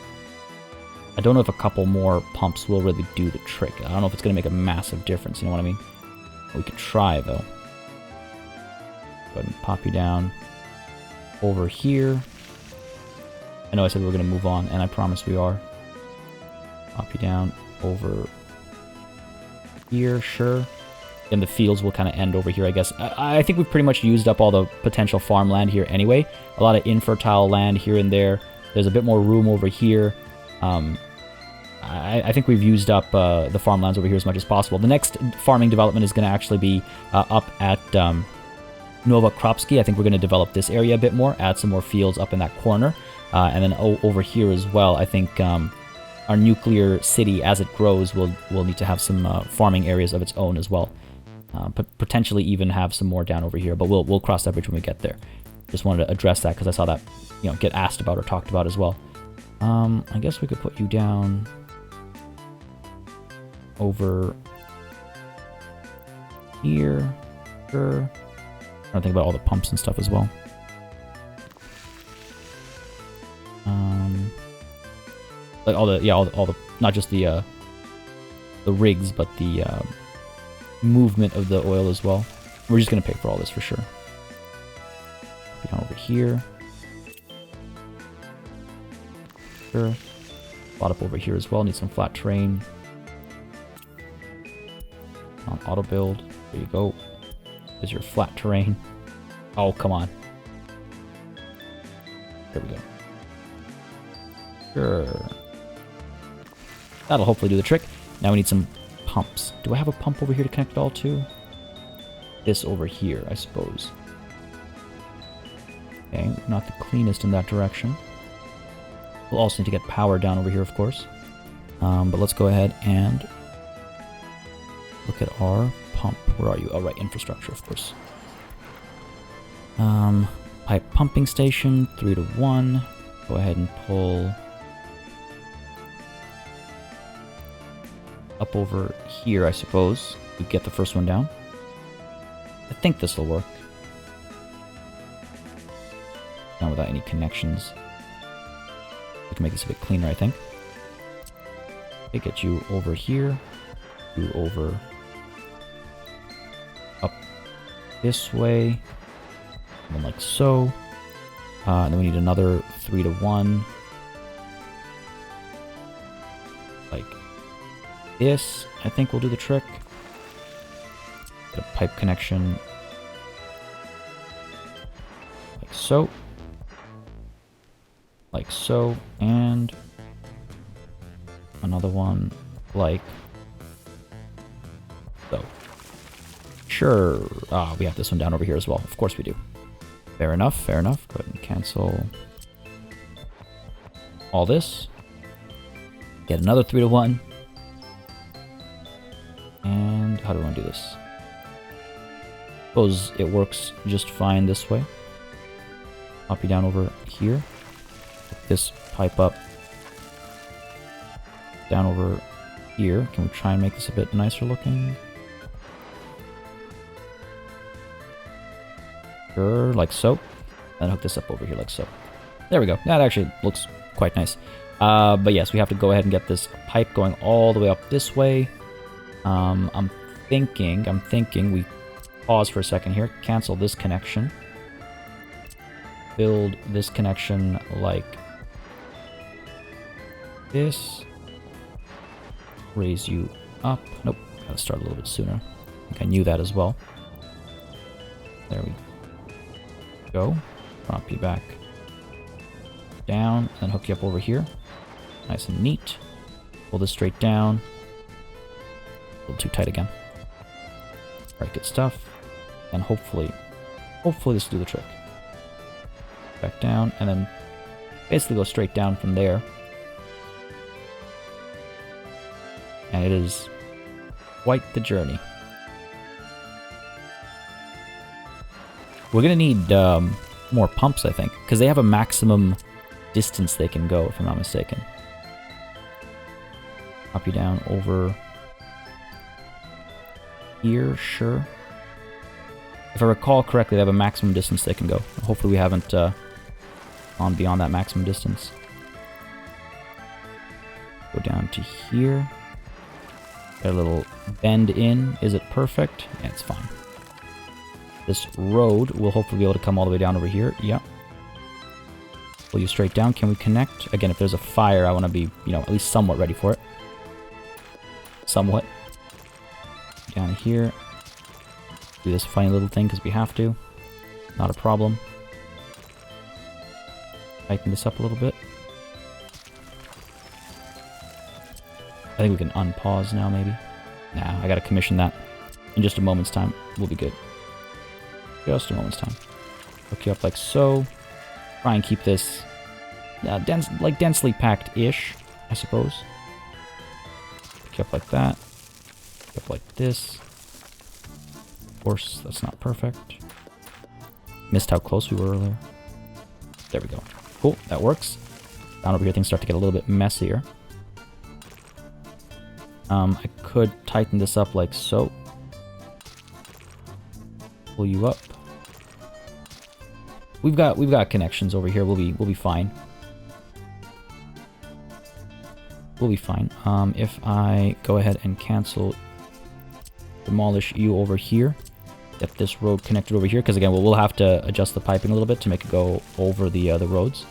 Speaker 1: I don't know if a couple more pumps will really do the trick. I don't know if it's going to make a massive difference, you know what I mean? We could try, though. Go ahead and pop you down over here. I know I said we were going to move on, and I promise we are. Pop you down over here, sure. And the fields will kind of end over here, I guess. I think we've pretty much used up all the potential farmland here anyway. A lot of infertile land here and there. There's a bit more room over here. I think we've used up the farmlands over here as much as possible. The next farming development is going to actually be up at Nova Kropsky. I think we're going to develop this area a bit more, add some more fields up in that corner. And then over here as well, I think our nuclear city, as it grows, will need to have some farming areas of its own as well. Potentially even have some more down over here, but we'll cross that bridge when we get there. Just wanted to address that because I saw that, you know, get asked about or talked about as well. I guess we could put you down over here. Sure. I'm trying to think about all the pumps and stuff as well. Like all the not just the rigs, but the movement of the oil as well. We're just gonna pay for all this for sure. Down over here. Sure. A lot up over here as well. Need some flat terrain. On auto build. There you go. There's your flat terrain. Oh, come on. There we go. Sure. That'll hopefully do the trick. Now we need some pumps. Do I have a pump over here to connect it all to? This over here, I suppose. Okay, not the cleanest in that direction. We'll also need to get power down over here, of course. But let's go ahead and look at our pump. Where are you? Oh, right, infrastructure, of course. Pipe pumping station, 3 to 1. Go ahead and pull up over here, I suppose. We get the first one down. I think this will work. Not without any connections. We can make this a bit cleaner, I think. Okay, get you over here. You over up this way. And then like so. And then we need another 3 to 1. Like this, I think will do the trick. Get a pipe connection. Like so. Like so. And another one like so. Sure. We have this one down over here as well. Of course we do. Fair enough, fair enough. Go ahead and cancel all this. Get another 3 to 1. And how do we want to do this? Suppose it works just fine this way. Pop you down over here. Pick this pipe up. Down over here. Can we try and make this a bit nicer looking? Sure, like so. Then hook this up over here like so. There we go. That actually looks quite nice. But yes, we have to go ahead and get this pipe going all the way up this way. I'm thinking we pause for a second here. Cancel this connection. Build this connection like this. raise you up. Nope, gotta start a little bit sooner. I think I knew that as well. There we go. Drop you back down, and hook you up over here. Nice and neat. Pull this straight down. A little too tight again. Alright, good stuff. And hopefully this will do the trick. Back down, and then basically go straight down from there. And it is quite the journey. We're gonna need more pumps, I think, because they have a maximum distance they can go, if I'm not mistaken. Drop you down over here, sure. If I recall correctly, they have a maximum distance they can go. Hopefully we haven't gone beyond that maximum distance. Go down to here. Got a little bend in. Is it perfect? Yeah, it's fine. This road will hopefully be able to come all the way down over here. Yeah. Pull you straight down. Can we connect? Again, if there's a fire, I want to be, you know, at least somewhat ready for it. Somewhat. Down here. Do this funny little thing because we have to. Not a problem. Tighten this up a little bit. I think we can unpause now, maybe. Nah, I gotta commission that. In just a moment's time, we'll be good. Just a moment's time. Hook you up like so. Try and keep this densely packed-ish, I suppose. Hook you up like that. Hook you up like this. Of course, that's not perfect. Missed how close we were earlier. There we go. Cool, that works. Down over here, things start to get a little bit messier. I could tighten this up like so. Pull you up. We've got connections over here. We'll be fine. We'll be fine. If I go ahead and cancel, demolish you over here, get this road connected over here, because again, we'll have to adjust the piping a little bit to make it go over the roads.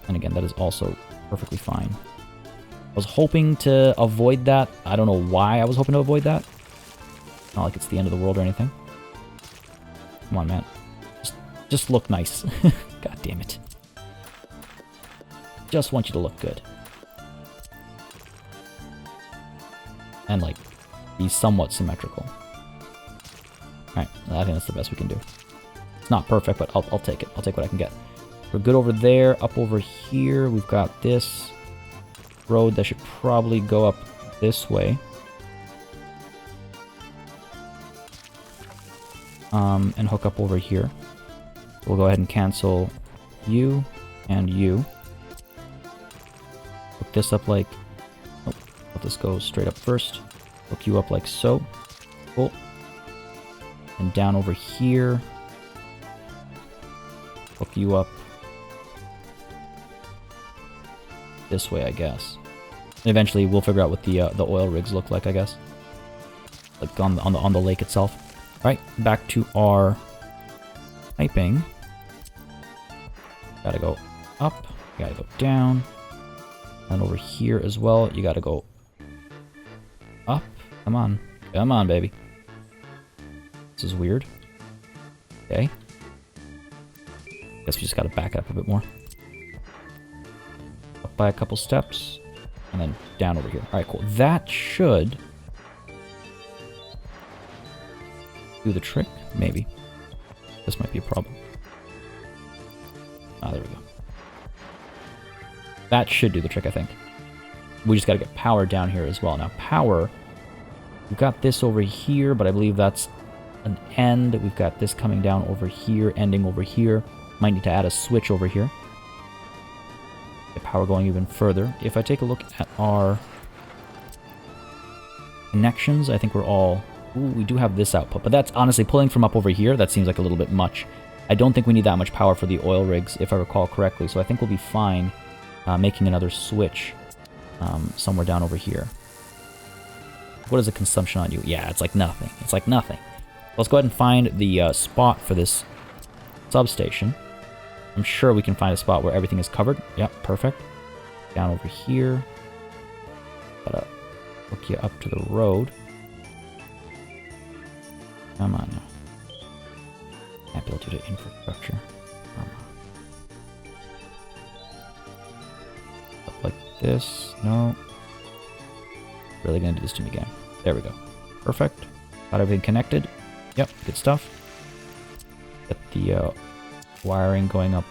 Speaker 1: And again, that is also perfectly fine. I was hoping to avoid that. I don't know why I was hoping to avoid that. Not like it's the end of the world or anything. Come on, man. Just look nice. God damn it. Just want you to look good. And, like, be somewhat symmetrical. Alright, I think that's the best we can do. It's not perfect, but I'll take it. I'll take what I can get. We're good over there. Up over here, we've got this road that should probably go up this way. And hook up over here. We'll go ahead and cancel you and you. Hook this up like... Oh, let this go straight up first. Hook you up like so. Cool. And down over here. Hook you up this way, I guess. And eventually we'll figure out what the oil rigs look like, I guess. Like on the lake itself. Alright, back to our piping. Gotta go up, you gotta go down. And over here as well, you gotta go up. Come on. Come on, baby. This is weird. Okay. Guess we just gotta back it up a bit more. Up by a couple steps. And then down over here. Alright, cool. That should do the trick, maybe. This might be a problem. Ah, there we go. That should do the trick, I think. We just gotta get power down here as well. Now, power, we've got this over here, but I believe that's an end. We've got this coming down over here, ending over here. Might need to add a switch over here. Get power going even further. If I take a look at our connections, I think we're all... Ooh, we do have this output, but that's honestly pulling from up over here. That seems like a little bit much. I don't think we need that much power for the oil rigs, if I recall correctly, so I think we'll be fine making another switch somewhere down over here. What is the consumption on you? Yeah, it's like nothing. It's like nothing. Let's go ahead and find the spot for this substation. I'm sure we can find a spot where everything is covered. Yep, perfect. Down over here. Gotta Hook you up to the road. Come on now. Can't build you to infrastructure. Come on. Up like this. No. Really gonna do this to me again. There we go. Perfect. Got everything connected. Yep, good stuff. Get the wiring going up.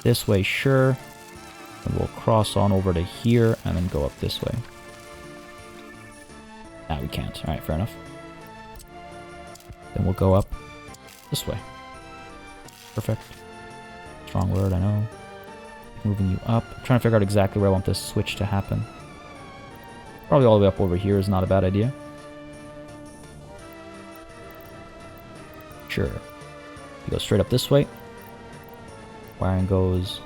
Speaker 1: This way, sure. And we'll cross on over to here and then go up this way. Nah, we can't. Alright, fair enough. Then we'll go up this way. Perfect. Strong word, I know. Moving you up. I'm trying to figure out exactly where I want this switch to happen. Probably all the way up over here is not a bad idea. Sure. You go straight up this way. Wiring goes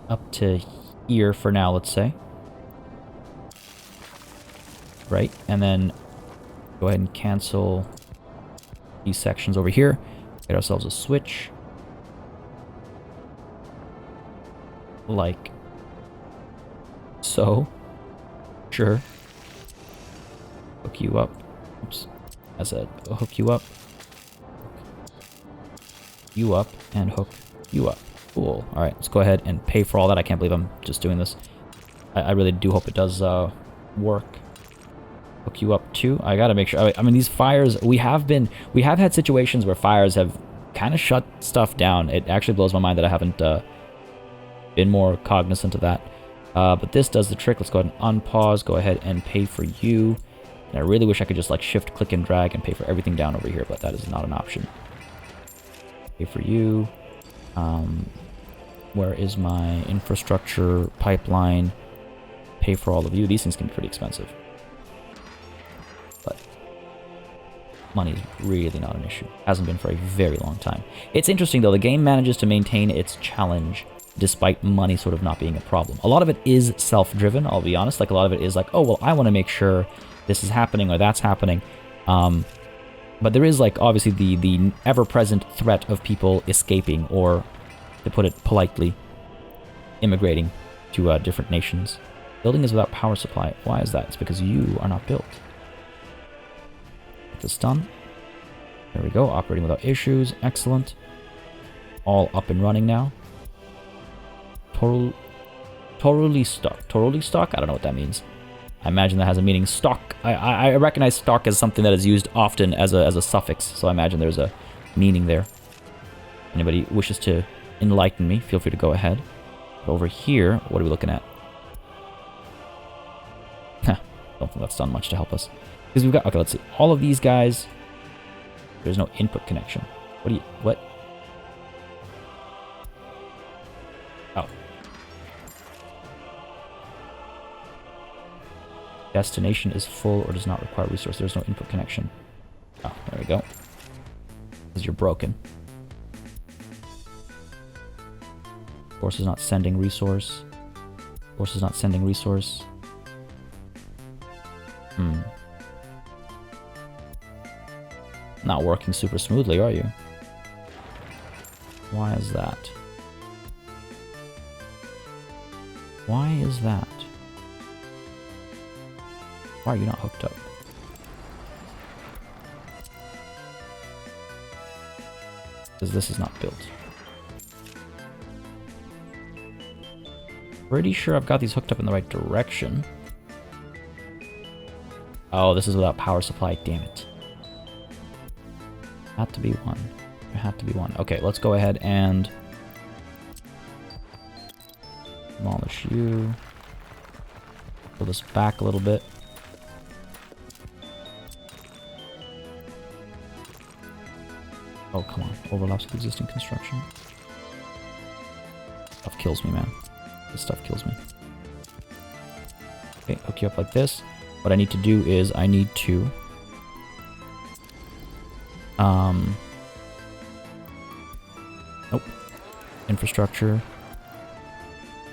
Speaker 1: up to here for now, let's say. Right, and then go ahead and cancel these sections over here. Get ourselves a switch. Like so. Sure. Hook you up. Oops. I said hook you up. You up and hook you up. Cool. Alright, let's go ahead and pay for all that. I can't believe I'm just doing this. I really do hope it does work. Hook you up too. I gotta make sure. I mean, these fires, we have had situations where fires have kind of shut stuff down. It actually blows my mind that I haven't been more cognizant of that. But this does the trick. Let's go ahead and unpause. Go ahead and pay for you. And I really wish I could just like shift, click, and drag and pay for everything down over here, but that is not an option. Pay for you. Where is my infrastructure pipeline? Pay for all of you. These things can be pretty expensive. But money is really not an issue. Hasn't been for a very long time. It's interesting though, the game manages to maintain its challenge despite money sort of not being a problem. A lot of it is self-driven, I'll be honest. Like a lot of it is like, oh, well, I want to make sure this is happening or that's happening. But there is like obviously the ever-present threat of people escaping or, to put it politely, immigrating to different nations. Building is without power supply. Why is that? It's because you are not built. Get this done. There we go. Operating without issues. Excellent. All up and running now. Totally stuck. Totally stuck? I don't know what that means. I imagine that has a meaning. Stock. I recognize stock as something that is used often as a suffix, so I imagine there's a meaning there. Anybody wishes to enlighten me, feel free to go ahead. But over here, what are we looking at? Don't think that's done much to help us. Because we've got, okay, let's see. All of these guys, there's no input connection. What? Oh. Destination is full or does not require resource. There's no input connection. Oh, there we go. Because you're broken. Force is not sending resource. Force is not sending resource. Not working super smoothly, are you? Why is that? Why is that? Why are you not hooked up? Because this is not built. Pretty sure I've got these hooked up in the right direction. Oh, this is without power supply. Damn it. Had to be one. There had to be one. Okay, let's go ahead and demolish you. Pull this back a little bit. Oh, come on. Overlaps with existing construction. Stuff kills me, man. This stuff kills me. Okay, hook you up like this. What I need to do is I need to nope. Infrastructure.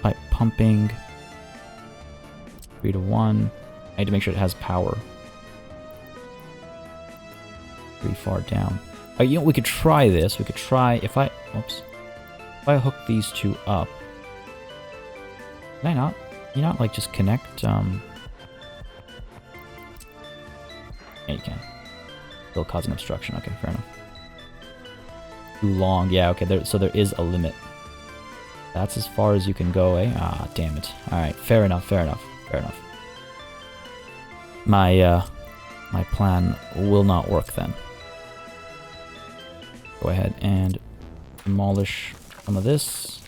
Speaker 1: Pipe pumping. 3 to 1. I need to make sure it has power. Pretty far down. You know, we could try this. We could try if I hook these two up. Can I not? Can you not, like, just connect, Yeah, you can. Still cause an obstruction. Okay, fair enough. Too long. Yeah, okay, so there is a limit. That's as far as you can go, eh? Ah, damn it. Alright, fair enough, fair enough, fair enough. My plan will not work then. Go ahead and demolish some of this.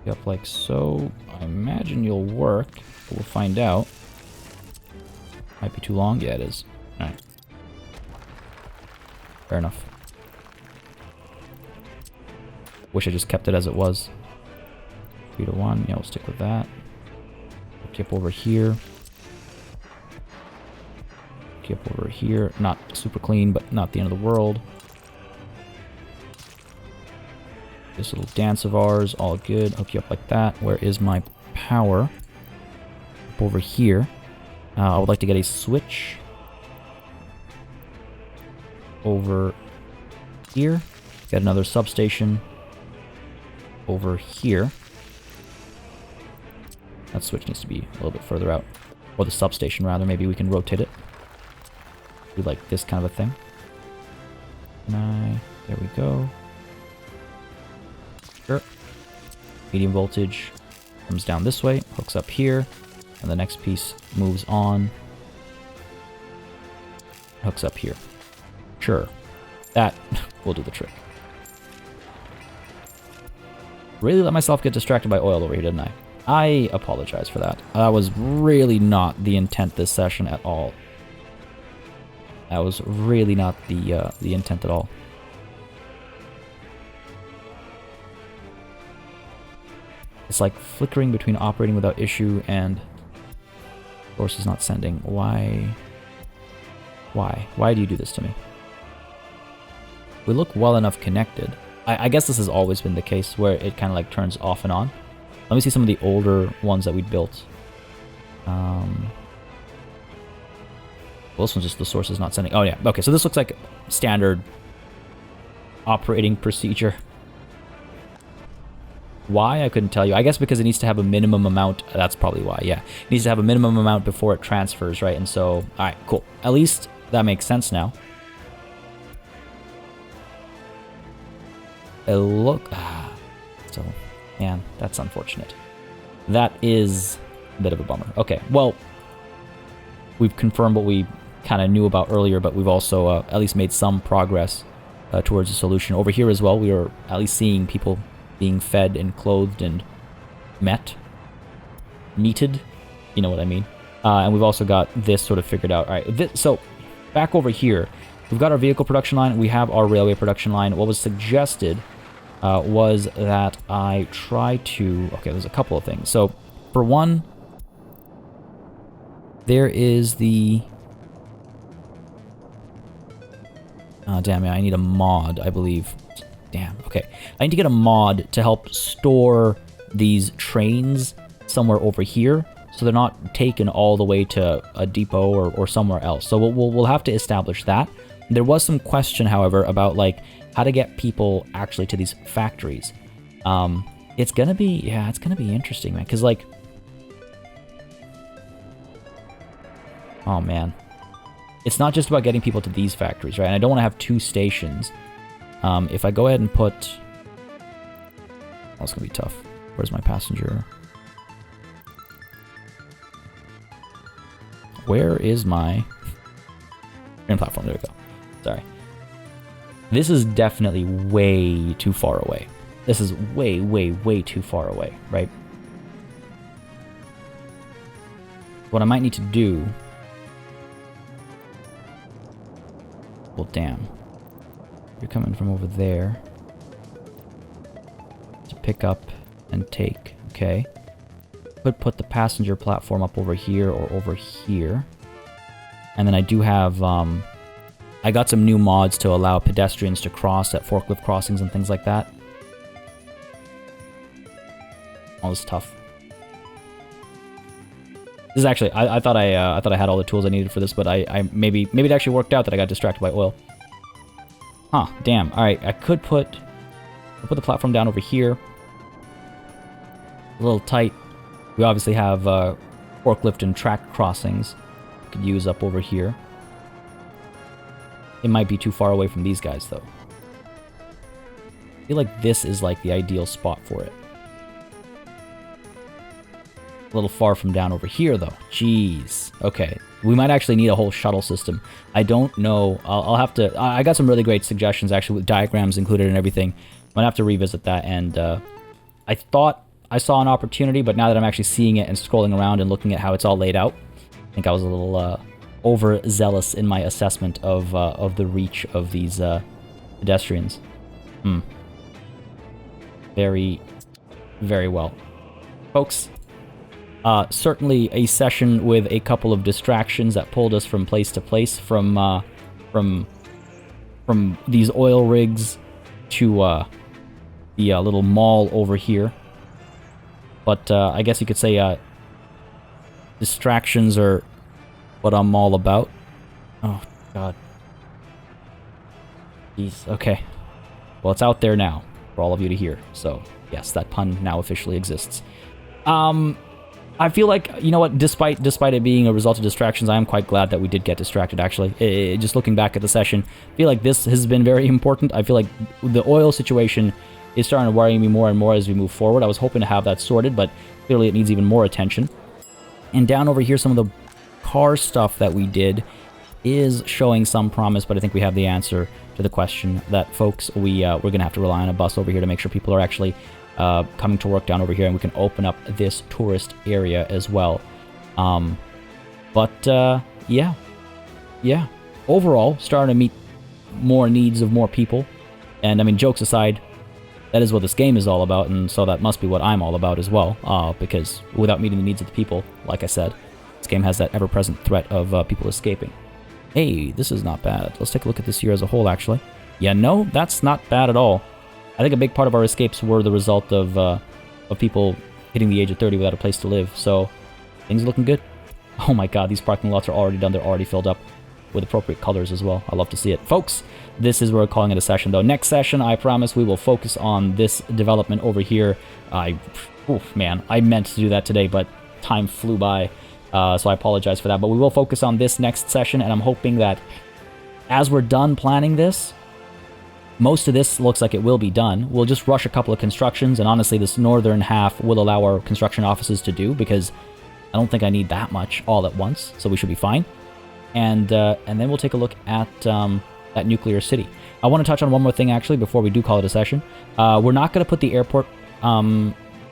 Speaker 1: Up like so. I imagine you'll work, but we'll find out. Might be too long. Yeah, it is. Alright. Fair enough. Wish I just kept it as it was. 3 to 1. Yeah, we'll stick with that. Keep over here. Keep over here. Not super clean, but not the end of the world. This little dance of ours, all good. Hook you up like that. Where is my power? Up over here. I would like to get a switch over here. Get another substation over here. That switch needs to be a little bit further out. Or the substation, rather. Maybe we can rotate it. Do like this kind of a thing. There we go. Sure. Medium voltage comes down this way, hooks up here, and the next piece moves on, hooks up here. Sure. That will do the trick. Really let myself get distracted by oil over here, didn't I? I apologize for that. That was really not the intent this session at all. That was really not the intent at all. It's like flickering between operating without issue and source is not sending. Why? Why? Why do you do this to me? We look well enough connected. I guess this has always been the case where it kind of like turns off and on. Let me see some of the older ones that we built. Well, this one's just the source is not sending. Oh yeah, okay, so this looks like standard operating procedure. Why? I couldn't tell you. I guess because it needs to have a minimum amount. That's probably why, yeah. It needs to have a minimum amount before it transfers, right? And so, alright, cool. At least that makes sense now. So, man, that's unfortunate. That is a bit of a bummer. Okay, well, we've confirmed what we kind of knew about earlier, but we've also at least made some progress towards a solution. Over here as well, we are at least seeing people being fed and clothed and meated, you know what I mean. And we've also got this sort of figured out. All right, so back over here, we've got our vehicle production line. We have our railway production line. What was suggested was that I try to... Okay, there's a couple of things. So, for one, there is the... Oh, damn it, I need a mod, I believe. Damn, okay. I need to get a mod to help store these trains somewhere over here, so they're not taken all the way to a depot or somewhere else. So we'll have to establish that. There was some question, however, about like how to get people actually to these factories. It's gonna be, yeah, it's gonna be interesting, man, because like, oh man, it's not just about getting people to these factories, right? And I don't want to have two stations. If I go ahead and put... Oh, it's going to be tough. Where's my passenger? Where is my... train platform? There we go. Sorry. This is definitely way too far away. This is way, way, way too far away, right? What I might need to do... Well, damn. You're coming from over there to pick up and take, okay. Could put the passenger platform up over here or over here. And then I do have, I got some new mods to allow pedestrians to cross at forklift crossings and things like that. All this tough. This is actually, I thought I had all the tools I needed for this, but maybe it actually worked out that I got distracted by oil. Huh, damn. Alright, I could put I'll put the platform down over here. A little tight. We obviously have forklift and track crossings we could use up over here. It might be too far away from these guys, though. I feel like this is like the ideal spot for it. A little far from down over here, though. Jeez. Okay. We might actually need a whole shuttle system. I don't know. I'll have to... I got some really great suggestions, actually, with diagrams included and everything. I'm going to have to revisit that, and I thought I saw an opportunity, but now that I'm actually seeing it and scrolling around and looking at how it's all laid out, I think I was a little overzealous in my assessment of the reach of these pedestrians. Very, very well. Folks... certainly a session with a couple of distractions that pulled us from place to place, from these oil rigs to the little mall over here. But I guess you could say distractions are what I'm all about. Oh, God. Jeez, okay. Well, it's out there now for all of you to hear. So, yes, that pun now officially exists. I feel like, you know what, despite it being a result of distractions, I am quite glad that we did get distracted, actually. Just looking back at the session, I feel like this has been very important. I feel like the oil situation is starting to worry me more and more as we move forward. I was hoping to have that sorted, but clearly it needs even more attention. And down over here, some of the car stuff that we did is showing some promise, but I think we have the answer to the question that, folks, we're going to have to rely on a bus over here to make sure people are actually... coming to work down over here, and we can open up this tourist area as well. Yeah. Overall, starting to meet more needs of more people. And, I mean, jokes aside, that is what this game is all about, and so that must be what I'm all about as well, because without meeting the needs of the people, like I said, this game has that ever-present threat of people escaping. Hey, this is not bad. Let's take a look at this year as a whole, actually. Yeah, no, that's not bad at all. I think a big part of our escapes were the result of people hitting the age of 30 without a place to live, so things are looking good. Oh my god, these parking lots are already done. They're already filled up with appropriate colors as well. I love to see it. Folks, this is where we're calling it a session, though. Next session, I promise we will focus on this development over here. Man, I meant to do that today, but time flew by, so I apologize for that. But we will focus on this next session, and I'm hoping that as we're done planning this, most of this looks like it will be done. We'll just rush a couple of constructions, and honestly, this northern half will allow our construction offices to do, because I don't think I need that much all at once, so we should be fine. And then we'll take a look at that nuclear city. I want to touch on one more thing, actually, before we do call it a session. We're not going to put the airport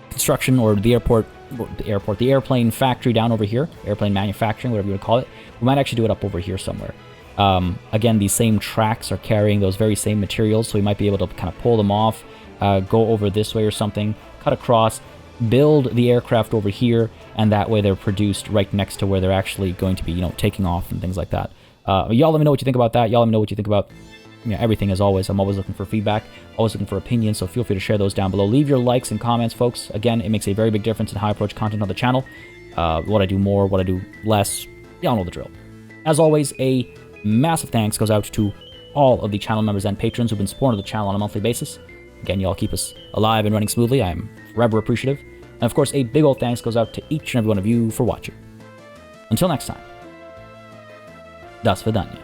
Speaker 1: construction, or the airplane factory down over here, airplane manufacturing, whatever you would call it. We might actually do it up over here somewhere. Again, these same tracks are carrying those very same materials, so we might be able to kind of pull them off, go over this way or something, cut across, build the aircraft over here, and that way they're produced right next to where they're actually going to be, you know, taking off and things like that. Y'all let me know what you think about that. Y'all let me know what you think about, you know, everything as always. I'm always looking for feedback, always looking for opinions, so feel free to share those down below. Leave your likes and comments, folks. Again, it makes a very big difference in how I approach content on the channel. What I do more, what I do less, y'all know the drill. As always, a massive thanks goes out to all of the channel members and patrons who've been supporting the channel on a monthly basis. Again, y'all keep us alive and running smoothly. I am forever appreciative. And of course, a big old thanks goes out to each and every one of you for watching. Until next time, das vidanya.